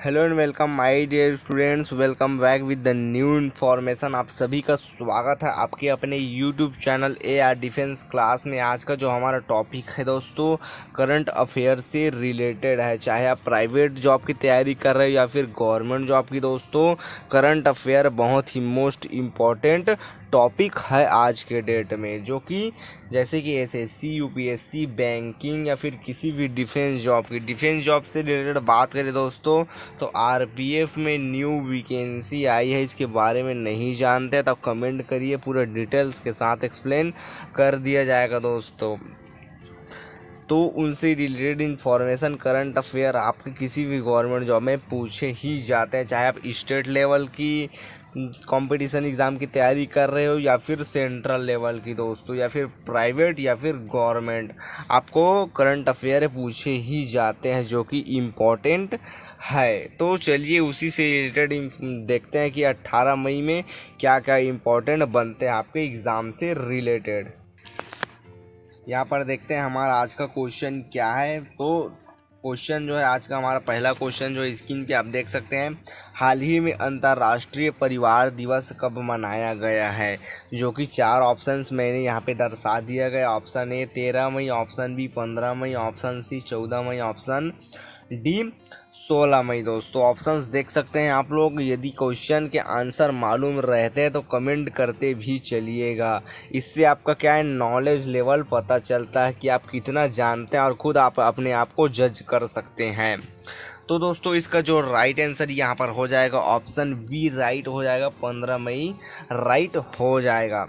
Hello and welcome my dear students, welcome back with the new information. आप सभी का स्वागत है आपके अपने YouTube channel AR defence class में। आज का जो हमारा टॉपिक है दोस्तों, करंट अफेयर से रिलेटेड है। चाहे आप प्राइवेट जॉब की तैयारी कर रहे हो या फिर गवर्नमेंट जॉब की, दोस्तों करंट अफेयर बहुत ही मोस्ट इम्पॉर्टेंट टॉपिक है आज के डेट में, जो कि जैसे कि SSC, UPSC, बैंकिंग या फिर किसी भी डिफेंस जॉब से रिलेटेड बात करें दोस्तों, तो RPF में न्यू वैकेंसी आई है। इसके बारे में नहीं जानते तब कमेंट करिए, पूरे डिटेल्स के साथ एक्सप्लेन कर दिया जाएगा दोस्तों। तो उनसे रिलेटेड इन्फॉर्मेशन, करंट अफेयर आपके किसी भी गवर्नमेंट जॉब में पूछे ही जाते हैं। चाहे आप स्टेट लेवल की कंपटीशन एग्ज़ाम की तैयारी कर रहे हो या फिर सेंट्रल लेवल की दोस्तों, या फिर प्राइवेट या फिर गवर्नमेंट, आपको करंट अफेयर पूछे ही जाते हैं, जो कि इम्पोर्टेंट है। तो चलिए उसी से रिलेटेड देखते हैं कि 18 मई में क्या क्या इम्पोर्टेंट बनते हैं आपके एग्ज़ाम से रिलेटेड। यहाँ पर देखते हैं हमारा आज का क्वेश्चन क्या है। तो क्वेश्चन जो है आज का, हमारा पहला क्वेश्चन जो स्क्रीन पे आप देख सकते हैं, हाल ही में अंतर्राष्ट्रीय परिवार दिवस कब मनाया गया है, जो कि 4 ऑप्शंस मैंने यहाँ पे दर्शा दिया गया। ऑप्शन ए 13 मई, ऑप्शन बी 15 मई, ऑप्शन सी 14 मई, ऑप्शन डी 16 मई। दोस्तों ऑप्शंस देख सकते हैं आप लोग। यदि क्वेश्चन के आंसर मालूम रहते हैं तो कमेंट करते भी चलिएगा। इससे आपका क्या है, नॉलेज लेवल पता चलता है कि आप कितना जानते हैं और खुद आप अपने आप को जज कर सकते हैं। तो दोस्तों इसका जो राइट आंसर यहाँ पर हो जाएगा ऑप्शन बी राइट हो जाएगा, 15 मई राइट हो जाएगा।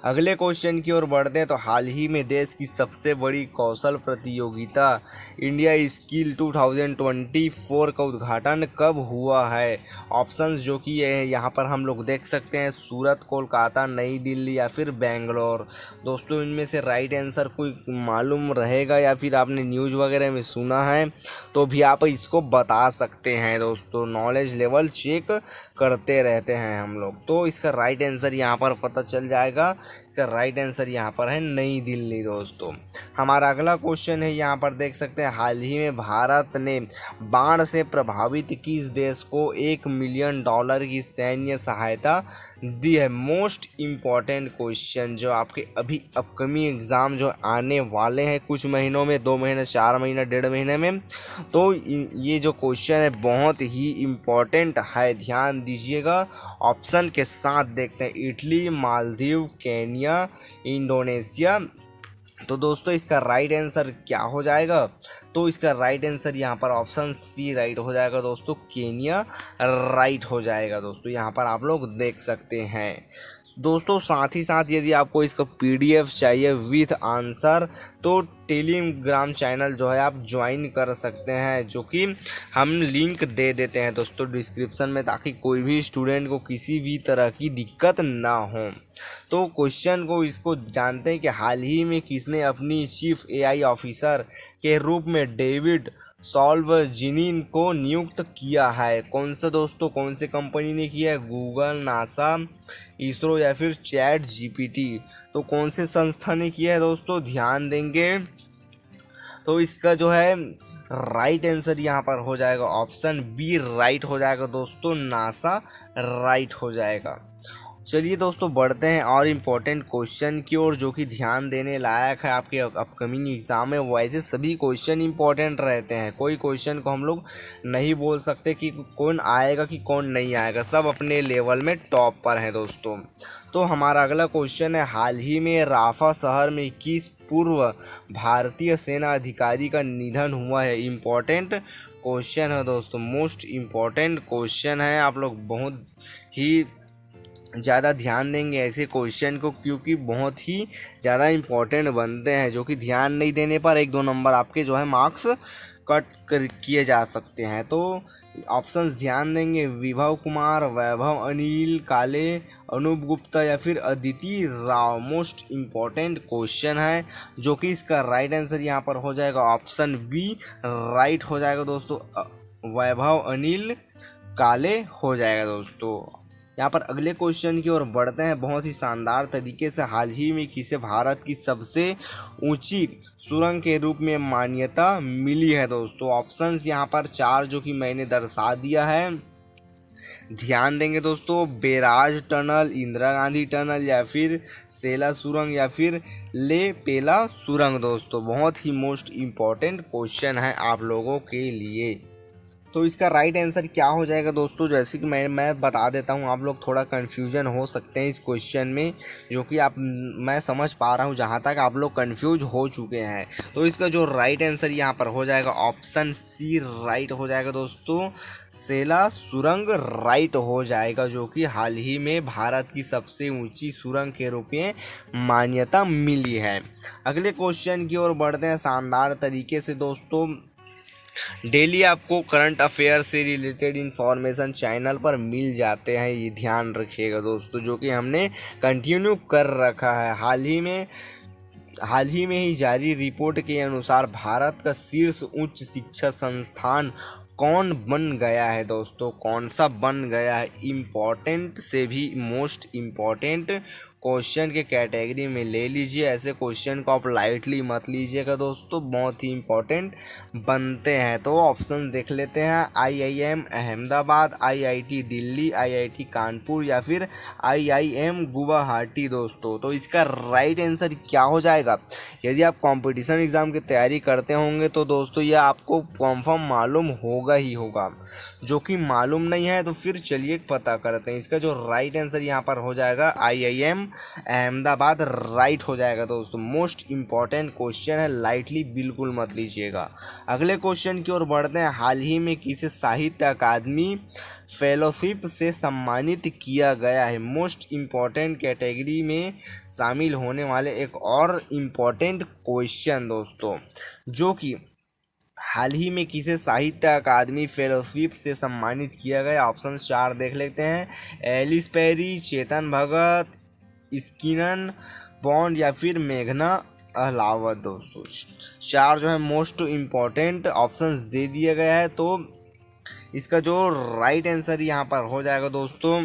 अगले क्वेश्चन की ओर बढ़ते हैं। तो हाल ही में देश की सबसे बड़ी कौशल प्रतियोगिता इंडिया स्किल 2024 का उद्घाटन कब हुआ है। ऑप्शंस जो कि यहाँ पर हम लोग देख सकते हैं, सूरत, कोलकाता, नई दिल्ली या फिर बेंगलोर। दोस्तों इनमें से राइट आंसर कोई मालूम रहेगा या फिर आपने न्यूज़ वगैरह में सुना है तो भी आप इसको बता सकते हैं। दोस्तों नॉलेज लेवल चेक करते रहते हैं हम लोग। तो इसका राइट आंसर यहाँ पर पता चल जाएगा। इसका राइट आंसर यहाँ पर है नई दिल्ली। दोस्तों हमारा अगला क्वेश्चन है, यहाँ पर देख सकते हैं, हाल ही में भारत ने बाढ़ से प्रभावित किस देश को $1 मिलियन की सैन्य सहायता दी है। मोस्ट इम्पॉर्टेंट क्वेश्चन जो आपके अभी अपकमिंग एग्ज़ाम जो आने वाले हैं कुछ महीनों में, 2 महीने, 4 महीने, 1.5 महीने में, तो ये जो क्वेश्चन है बहुत ही इम्पॉर्टेंट है, ध्यान दीजिएगा। ऑप्शन के साथ देखते हैं, इटली, मालदीव, केन्या, इंडोनेशिया। तो दोस्तों इसका राइट आंसर क्या हो जाएगा, तो इसका राइट आंसर यहाँ पर ऑप्शन सी राइट हो जाएगा दोस्तों, केन्या राइट हो जाएगा। दोस्तों यहाँ पर आप लोग देख सकते हैं। दोस्तों साथ ही साथ यदि आपको इसका PDF चाहिए विथ आंसर तो टेलीग्राम चैनल जो है आप ज्वाइन कर सकते हैं, जो कि हम लिंक दे देते हैं दोस्तों डिस्क्रिप्शन में, ताकि कोई भी स्टूडेंट को किसी भी तरह की दिक्कत ना हो। तो क्वेश्चन को इसको जानते हैं कि हाल ही में किसने अपनी चीफ AI ऑफिसर के रूप में डेविड सॉल्वजिनिन को नियुक्त किया है। कौन सा दोस्तों, कौन से कंपनी ने किया है, गूगल, नासा, इसरो या फिर ChatGPT। तो कौन से संस्था ने किया है दोस्तों, ध्यान देंगे। तो इसका जो है राइट आंसर यहाँ पर हो जाएगा ऑप्शन बी राइट हो जाएगा दोस्तों, नासा राइट हो जाएगा। चलिए दोस्तों बढ़ते हैं और इम्पोर्टेंट क्वेश्चन की ओर, जो कि ध्यान देने लायक है आपके अपकमिंग एग्ज़ाम में। वैसे सभी क्वेश्चन इम्पोर्टेंट रहते हैं, कोई क्वेश्चन को हम लोग नहीं बोल सकते कि कौन आएगा कि कौन नहीं आएगा, सब अपने लेवल में टॉप पर हैं दोस्तों। तो हमारा अगला क्वेश्चन है, हाल ही में राफा शहर में किस पूर्व भारतीय सेना अधिकारी का निधन हुआ है। इम्पोर्टेंट क्वेश्चन है दोस्तों, मोस्ट इम्पॉर्टेंट क्वेश्चन है। आप लोग बहुत ही ज़्यादा ध्यान देंगे ऐसे क्वेश्चन को, क्योंकि बहुत ही ज़्यादा इम्पोर्टेंट बनते हैं, जो कि ध्यान नहीं देने पर 1-2 नंबर आपके जो है मार्क्स कट कर किए जा सकते हैं। तो ऑप्शंस ध्यान देंगे, विभव कुमार, वैभव अनिल काले, अनूप गुप्ता या फिर Aditi Rao. Most important question है, जो कि इसका राइट आंसर यहाँ पर हो जाएगा ऑप्शन बी राइट हो जाएगा दोस्तों, वैभव अनिल काले हो जाएगा दोस्तों। यहाँ पर अगले क्वेश्चन की ओर बढ़ते हैं। बहुत ही शानदार तरीके से हाल ही में किसे भारत की सबसे ऊंची सुरंग के रूप में मान्यता मिली है दोस्तों। ऑप्शंस यहाँ पर 4 जो कि मैंने दर्शा दिया है, ध्यान देंगे दोस्तों। Barrage tunnel, Indira Gandhi tunnel, या फिर सेला सुरंग, या फिर ले पेला सुरंग दोस्तों। बहुत ही मोस्ट इम्पॉर्टेंट क्वेश्चन है आप लोगों के लिए। तो इसका राइट आंसर क्या हो जाएगा दोस्तों, जैसे कि मैं बता देता हूँ, आप लोग थोड़ा कन्फ्यूजन हो सकते हैं इस क्वेश्चन में, जो कि मैं समझ पा रहा हूँ जहाँ तक आप लोग कन्फ्यूज हो चुके हैं। तो इसका जो राइट आंसर यहाँ पर हो जाएगा ऑप्शन सी राइट हो जाएगा दोस्तों। सेला सुरंग राइट हो जाएगा, जो कि हाल ही में भारत की सबसे ऊंची सुरंग के रूप में मान्यता मिली है। अगले क्वेश्चन की ओर बढ़ते हैं शानदार तरीके से दोस्तों। डेली आपको करंट अफेयर से रिलेटेड इंफॉर्मेशन चैनल पर मिल जाते हैं, ये ध्यान रखिएगा दोस्तों, जो कि हमने कंटिन्यू कर रखा है। हाल ही में ही जारी रिपोर्ट के अनुसार भारत का शीर्ष उच्च शिक्षा संस्थान कौन बन गया है दोस्तों, कौन सा बन गया है। इम्पॉर्टेंट से भी मोस्ट इम्पॉर्टेंट क्वेश्चन के कैटेगरी में ले लीजिए। ऐसे क्वेश्चन को आप लाइटली मत लीजिएगा दोस्तों, बहुत ही इम्पोर्टेंट बनते हैं। तो ऑप्शन देख लेते हैं। IIM Ahmedabad, IIT Delhi, IIT Kanpur, या फिर आईआईएम गुवाहाटी दोस्तों। तो इसका राइट आंसर क्या हो जाएगा। यदि आप कंपटीशन एग्ज़ाम की तैयारी करते होंगे तो दोस्तों ये आपको कंफर्म मालूम होगा ही होगा। जो कि मालूम नहीं है तो फिर चलिए पता करते हैं। इसका जो राइट आंसर यहाँ पर हो जाएगा आईआईएम अहमदाबाद राइट हो जाएगा दोस्तों। मोस्ट इम्पॉर्टेंट क्वेश्चन है, लाइटली बिल्कुल मत लीजिएगा। अगले क्वेश्चन की ओर बढ़ते हैं। हाल ही में किसे साहित्य अकादमी फेलोशिप से सम्मानित किया गया है। मोस्ट इम्पॉर्टेंट कैटेगरी में शामिल होने वाले एक और इम्पॉर्टेंट क्वेश्चन दोस्तों, जो कि हाल ही में किसे साहित्य अकादमी फेलोशिप से सम्मानित किया गया। ऑप्शन 4 देख लेते हैं। Ellyse Perry, Chetan Bhagat, स्किनन bond, या फिर मेघना अहलावत दोस्तों। 4 जो है मोस्ट इम्पॉर्टेंट ऑप्शंस दे दिया गया है। तो इसका जो राइट आंसर यहाँ पर हो जाएगा दोस्तों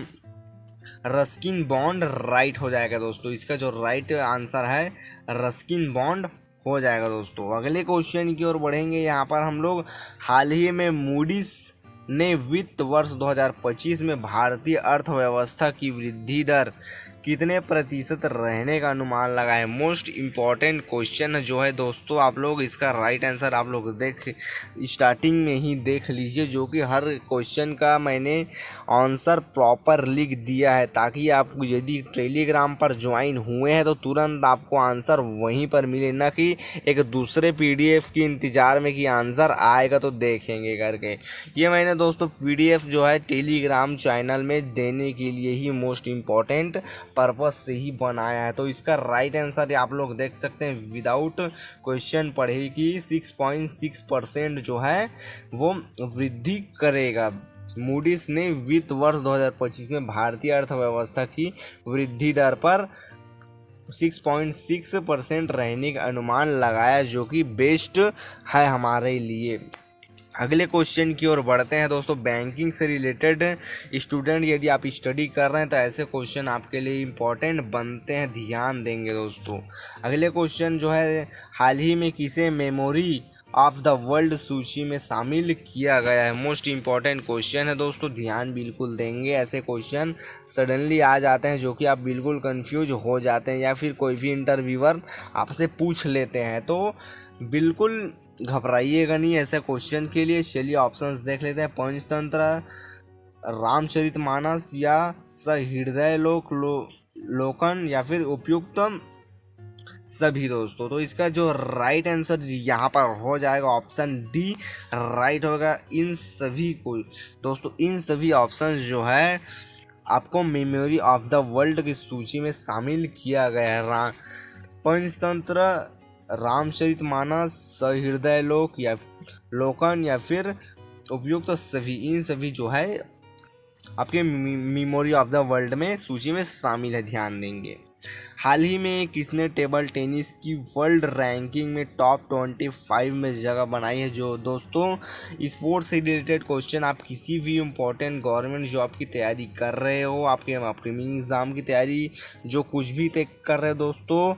रस्किन बॉन्ड राइट हो जाएगा दोस्तों। इसका जो राइट आंसर है रस्किन बॉन्ड हो जाएगा दोस्तों। अगले क्वेश्चन की ओर बढ़ेंगे। यहाँ पर हम लोग हाल ही में मूडीज ने वित्त वर्ष 2025 में भारतीय अर्थव्यवस्था की वृद्धि दर कितने प्रतिशत रहने का अनुमान लगा है। मोस्ट इम्पॉर्टेंट क्वेश्चन जो है दोस्तों, आप लोग इसका राइट आंसर आप लोग स्टार्टिंग में ही देख लीजिए, जो कि हर क्वेश्चन का मैंने आंसर प्रॉपर लिख दिया है, ताकि आप यदि टेलीग्राम पर ज्वाइन हुए हैं तो तुरंत आपको आंसर वहीं पर मिले, ना कि एक दूसरे पीडीएफ की इंतज़ार में कि आंसर आएगा तो देखेंगे करके। ये मैंने दोस्तों पीडीएफ जो है टेलीग्राम चैनल में देने के लिए ही मोस्ट इम्पॉर्टेंट पर्पस से ही बनाया है। तो इसका राइट आंसर आप लोग देख सकते हैं, विदाउट क्वेश्चन पढ़े कि 6.6% जो है वो वृद्धि करेगा। मूडीज ने वित्त वर्ष 2025 में भारतीय अर्थव्यवस्था की वृद्धि दर पर 6.6% रहने का अनुमान लगाया, जो कि बेस्ट है हमारे लिए। अगले क्वेश्चन की ओर बढ़ते हैं दोस्तों। बैंकिंग से रिलेटेड स्टूडेंट यदि आप स्टडी कर रहे हैं तो ऐसे क्वेश्चन आपके लिए इम्पोर्टेंट बनते हैं, ध्यान देंगे दोस्तों। अगले क्वेश्चन जो है, हाल ही में किसे मेमोरी ऑफ द वर्ल्ड सूची में शामिल किया गया है। मोस्ट इम्पॉर्टेंट क्वेश्चन है दोस्तों, ध्यान बिल्कुल देंगे। ऐसे क्वेश्चन सडनली आ जाते हैं जो कि आप बिल्कुल कंफ्यूज हो जाते हैं, या फिर कोई भी इंटरव्यूअर आपसे पूछ लेते हैं, तो बिल्कुल घबराइएगा नहीं ऐसे क्वेश्चन के लिए। चलिए ऑप्शंस देख लेते हैं। पंचतंत्र, रामचरितमानस, या सहृदय लोकन, या फिर उपयुक्त सभी दोस्तों। तो इसका जो राइट आंसर यहाँ पर हो जाएगा ऑप्शन डी राइट होगा। इन सभी को दोस्तों, इन सभी ऑप्शन जो है आपको मेमोरी ऑफ द वर्ल्ड की सूची में शामिल किया गया है। पंचतंत्र, रामचरितमानस, सहृदय लोकन, या फिर उपयुक्त सभी, इन सभी जो है आपके मेमोरी ऑफ द वर्ल्ड में सूची में शामिल है, ध्यान देंगे। हाल ही में किसने टेबल टेनिस की वर्ल्ड रैंकिंग में टॉप 25 में जगह बनाई है। जो दोस्तों स्पोर्ट्स से रिलेटेड क्वेश्चन, आप किसी भी इम्पोर्टेंट गवर्नमेंट जॉब की तैयारी कर रहे हो, आपके अपकमिंग एग्ज़ाम की तैयारी, जो कुछ भी तय कर रहे हो दोस्तों,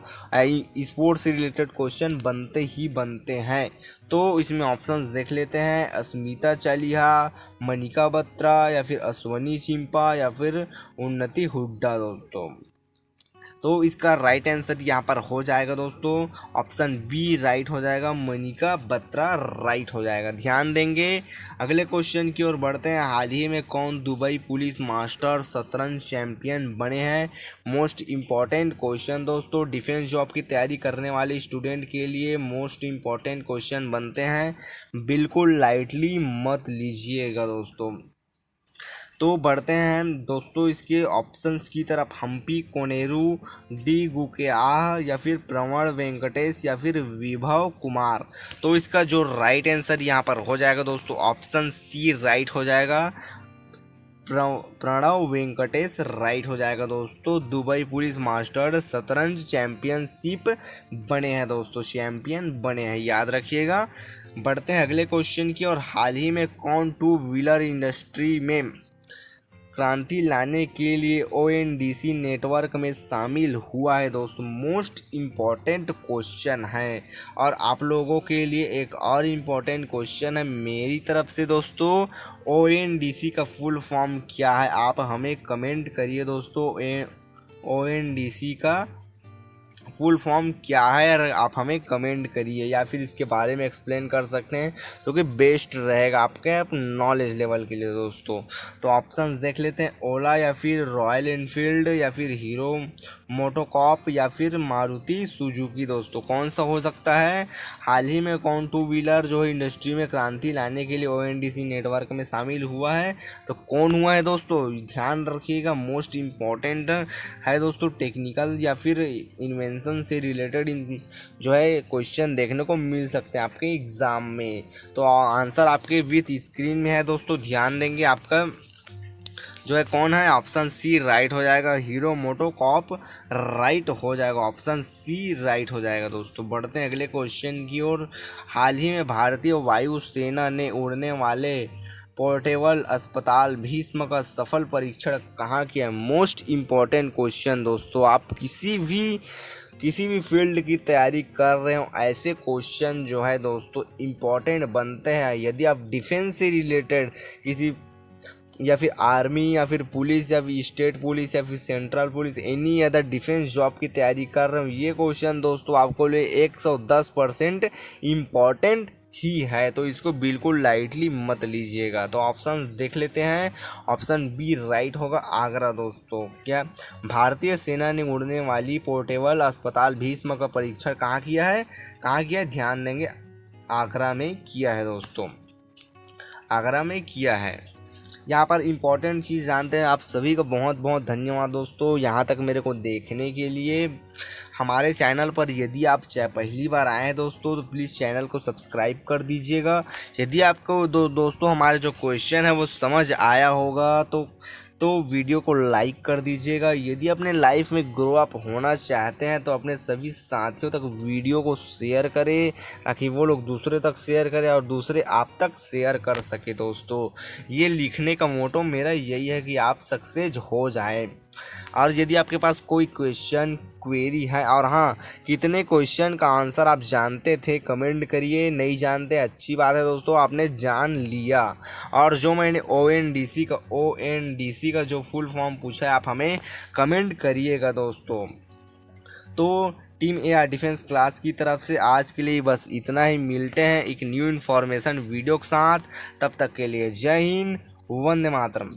स्पोर्ट्स से रिलेटेड क्वेश्चन बनते ही बनते हैं। तो इसमें ऑप्शंस देख लेते हैं। अस्मिता चालिहा, मनिका बत्रा, या फिर अश्वनी चिंपा, या फिर उन्नति हुड्डा दोस्तों। तो इसका राइट आंसर यहाँ पर हो जाएगा दोस्तों ऑप्शन बी राइट हो जाएगा, मनिका बत्रा राइट हो जाएगा। ध्यान देंगे। अगले क्वेश्चन की ओर बढ़ते हैं। हाल ही में कौन दुबई पुलिस मास्टर शतरंज चैंपियन बने हैं। मोस्ट इम्पॉर्टेंट क्वेश्चन दोस्तों, डिफेंस जॉब की तैयारी करने वाले स्टूडेंट के लिए मोस्ट इम्पॉर्टेंट क्वेश्चन बनते हैं, बिल्कुल लाइटली मत लीजिएगा दोस्तों। तो बढ़ते हैं दोस्तों इसके ऑप्शंस की तरफ। हम्पी कोनेरू, डी गुकेआह, या फिर प्रवण वेंकटेश, या फिर विभव कुमार। तो इसका जो राइट आंसर यहाँ पर हो जाएगा दोस्तों ऑप्शन सी राइट हो जाएगा, प्रणव वेंकटेश राइट हो जाएगा दोस्तों। दुबई पुलिस मास्टर शतरंज चैंपियनशिप बने हैं दोस्तों, चैंपियन बने हैं, याद रखिएगा। बढ़ते हैं अगले क्वेश्चन की और। हाल ही में कौन टू व्हीलर इंडस्ट्री में क्रांति लाने के लिए ओएनडीसी नेटवर्क में शामिल हुआ है दोस्तों। मोस्ट इम्पॉर्टेंट क्वेश्चन है। और आप लोगों के लिए एक और इम्पॉर्टेंट क्वेश्चन है मेरी तरफ से दोस्तों, ओएनडीसी का फुल फॉर्म क्या है, आप हमें कमेंट करिए दोस्तों। ओएनडीसी का फुल फॉर्म क्या है, और आप हमें कमेंट करिए, या फिर इसके बारे में एक्सप्लेन कर सकते हैं तो कि बेस्ट रहेगा आपके नॉलेज लेवल के लिए दोस्तों। तो ऑप्शंस देख लेते हैं। ओला, या फिर रॉयल एनफील्ड, या फिर हीरो मोटोकॉप, या फिर मारुति सुजुकी दोस्तों। कौन सा हो सकता है। हाल ही में कौन टू व्हीलर जो है इंडस्ट्री में क्रांति लाने के लिए ओएनडीसी नेटवर्क में शामिल हुआ है, तो कौन हुआ है दोस्तों, ध्यान रखिएगा। मोस्ट इम्पॉर्टेंट है दोस्तों, टेक्निकल या फिर इन्वेंशन से रिलेटेड जो है क्वेश्चन देखने को मिल सकते हैं आपके एग्ज़ाम में। तो आंसर आपके विथ स्क्रीन में है दोस्तों, ध्यान देंगे। आपका जो है कौन है, ऑप्शन सी राइट हो जाएगा, हीरो मोटोकॉप राइट हो जाएगा, ऑप्शन सी राइट हो जाएगा दोस्तों। बढ़ते हैं अगले क्वेश्चन की ओर। हाल ही में भारतीय वायुसेना ने उड़ने वाले पोर्टेबल अस्पताल भीष्म का सफल परीक्षण कहाँ किया। मोस्ट इम्पॉर्टेंट क्वेश्चन दोस्तों, आप किसी भी फील्ड की तैयारी कर रहे हो, ऐसे क्वेश्चन जो है दोस्तों इम्पॉर्टेंट बनते हैं। यदि आप डिफेंस से रिलेटेड किसी, या फिर आर्मी, या फिर पुलिस, या फिर स्टेट पुलिस, या फिर central police, any other defence job की तैयारी कर रहे हो, ये क्वेश्चन दोस्तों आपको लिए 110% इम्पॉर्टेंट ही है, तो इसको बिल्कुल लाइटली मत लीजिएगा। तो ऑप्शन देख लेते हैं। ऑप्शन बी राइट होगा, आगरा दोस्तों। क्या भारतीय सेना ने उड़ने वाली पोर्टेबल अस्पताल भीष्म का परीक्षण कहाँ किया है, ध्यान देंगे, आगरा में किया है दोस्तों, आगरा में किया है। यहाँ पर इम्पॉर्टेंट चीज़ जानते हैं। आप सभी का बहुत बहुत धन्यवाद दोस्तों, यहाँ तक मेरे को देखने के लिए। हमारे चैनल पर यदि आप पहली बार आए हैं दोस्तों, तो प्लीज़ चैनल को सब्सक्राइब कर दीजिएगा। यदि आपको दोस्तों हमारे जो क्वेश्चन है वो समझ आया होगा तो वीडियो को लाइक कर दीजिएगा। यदि अपने लाइफ में ग्रो अप होना चाहते हैं तो अपने सभी साथियों तक वीडियो को शेयर करें, ताकि वो लोग दूसरे तक शेयर करें और दूसरे आप तक शेयर कर सके दोस्तों। ये लिखने का मोटो मेरा यही है कि आप सक्सेस हो जाए। और यदि आपके पास कोई क्वेरी है, और हाँ, कितने क्वेश्चन का आंसर आप जानते थे कमेंट करिए। नहीं जानते, अच्छी बात है दोस्तों, आपने जान लिया। और जो मैंने ओएनडीसी का जो फुल फॉर्म पूछा है, आप हमें कमेंट करिएगा दोस्तों। तो टीम एआर डिफेंस क्लास की तरफ से आज के लिए बस इतना ही। मिलते हैं एक न्यू इन्फॉर्मेशन वीडियो के साथ, तब तक के लिए जय हिंद, वंदे मातरम।